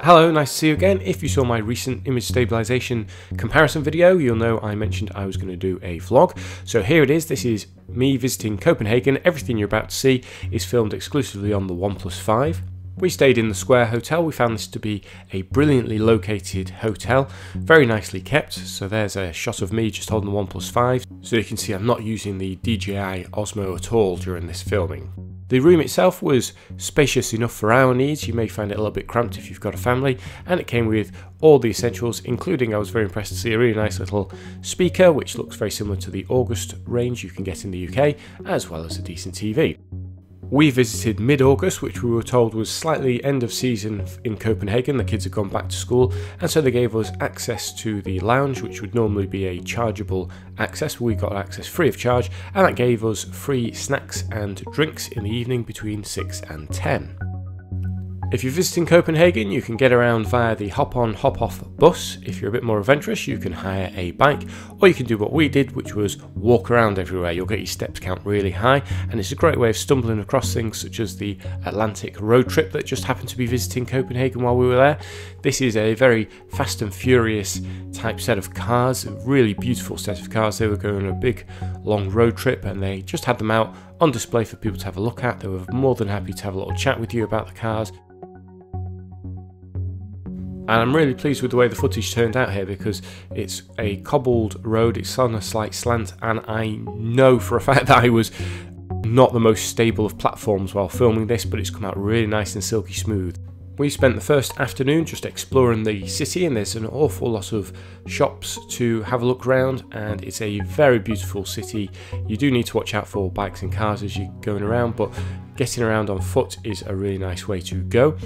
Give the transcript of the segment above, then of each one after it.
Hello, nice to see you again. If you saw my recent image stabilization comparison video, you'll know I mentioned I was going to do a vlog. So here it is. This is me visiting Copenhagen. Everything you're about to see is filmed exclusively on the OnePlus 5. We stayed in the Square Hotel. We found this to be a brilliantly located hotel, very nicely kept. So there's a shot of me just holding the OnePlus 5. So you can see I'm not using the DJI Osmo at all during this filming. The room itself was spacious enough for our needs. You may find it a little bit cramped if you've got a family, and it came with all the essentials, including, I was very impressed to see a really nice little speaker which looks very similar to the August range you can get in the UK, as well as a decent TV. We visited mid-August, which we were told was slightly end of season in Copenhagen. The kids had gone back to school, and so they gave us access to the lounge, which would normally be a chargeable access. We got access free of charge, and that gave us free snacks and drinks in the evening between 6 and 10. If you're visiting Copenhagen, you can get around via the hop-on, hop-off bus. If you're a bit more adventurous, you can hire a bike, or you can do what we did, which was walk around everywhere. You'll get your steps count really high, and it's a great way of stumbling across things such as the Atlantic road trip that just happened to be visiting Copenhagen while we were there. This is a very fast and furious type set of cars, a really beautiful set of cars. They were going on a big, long road trip, and they just had them out on display for people to have a look at. They were more than happy to have a little chat with you about the cars. And I'm really pleased with the way the footage turned out here, because it's a cobbled road, it's on a slight slant, and I know for a fact that I was not the most stable of platforms while filming this, but it's come out really nice and silky smooth. We spent the first afternoon just exploring the city, and there's an awful lot of shops to have a look around, and it's a very beautiful city. You do need to watch out for bikes and cars as you're going around, but getting around on foot is a really nice way to go.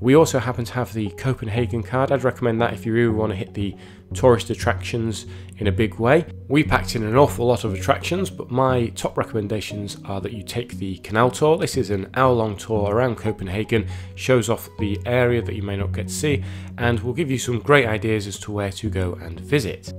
We also happen to have the Copenhagen Card. I'd recommend that if you really want to hit the tourist attractions in a big way. We packed in an awful lot of attractions, but my top recommendations are that you take the CANAL tour. This is an hour-long tour around Copenhagen, shows off the area that you may not get to see, and will give you some great ideas as to where to go and visit.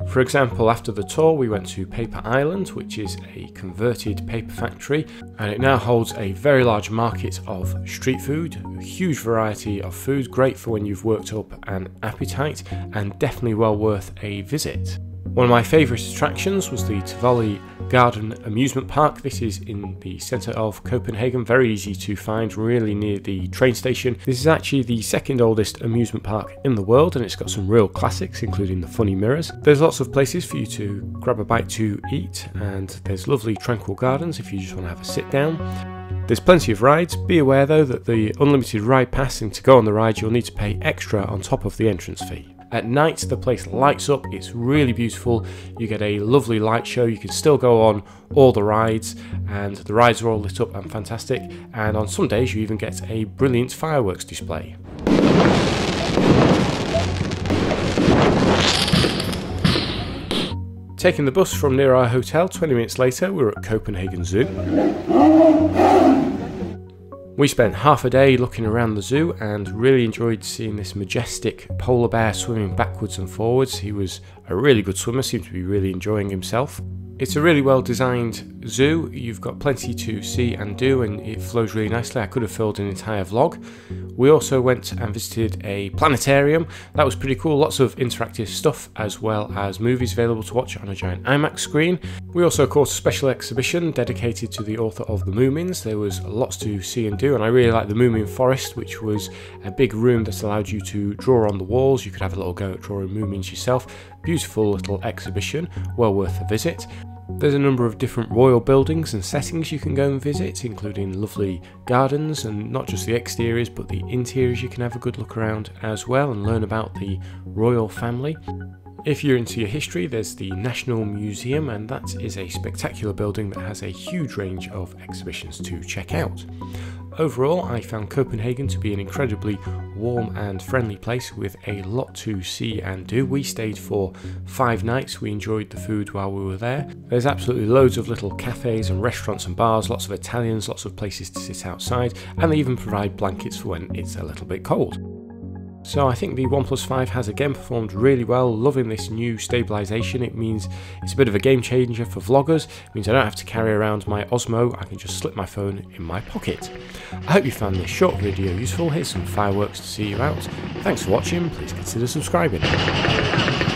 For example, after the tour we went to Paper Island, which is a converted paper factory, and it now holds a very large market of street food, a huge variety of food, great for when you've worked up an appetite, and definitely well worth a visit. One of my favourite attractions was the Tivoli garden amusement park. This is in the centre of Copenhagen, very easy to find, really near the train station. This is actually the second oldest amusement park in the world, and it's got some real classics, including the funny mirrors. There's lots of places for you to grab a bite to eat, and there's lovely tranquil gardens if you just want to have a sit down. There's plenty of rides. Be aware though that the unlimited ride pass, and to go on the ride you'll need to pay extra on top of the entrance fee. At night the place lights up, it's really beautiful. You get a lovely light show, you can still go on all the rides, and the rides are all lit up and fantastic, and on some days you even get a brilliant fireworks display. Taking the bus from near our hotel, 20 minutes later we were at Copenhagen Zoo. We spent half a day looking around the zoo and really enjoyed seeing this majestic polar bear swimming backwards and forwards. He was a really good swimmer, seemed to be really enjoying himself. It's a really well designed zoo. You've got plenty to see and do, and it flows really nicely. I could have filled an entire vlog. We also went and visited a planetarium. That was pretty cool. Lots of interactive stuff, as well as movies available to watch on a giant IMAX screen. We also caught a special exhibition dedicated to the author of the Moomins. There was lots to see and do, and I really liked the Moomin Forest, which was a big room that allowed you to draw on the walls. You could have a little go at drawing Moomins yourself. Beautiful little exhibition, well worth a visit. There's a number of different royal buildings and settings you can go and visit, including lovely gardens, and not just the exteriors but the interiors. You can have a good look around as well and learn about the royal family. If you're into your history, there's the National Museum, and that is a spectacular building that has a huge range of exhibitions to check out. Overall, I found Copenhagen to be an incredibly warm and friendly place with a lot to see and do. We stayed for 5 nights. We enjoyed the food while we were there. There's absolutely loads of little cafes and restaurants and bars, lots of Italians, lots of places to sit outside, and they even provide blankets for when it's a little bit cold. So I think the OnePlus 5 has again performed really well, loving this new stabilization. It means it's a bit of a game changer for vloggers. It means I don't have to carry around my Osmo, I can just slip my phone in my pocket. I hope you found this short video useful. Here's some fireworks to see you out. Thanks for watching, please consider subscribing.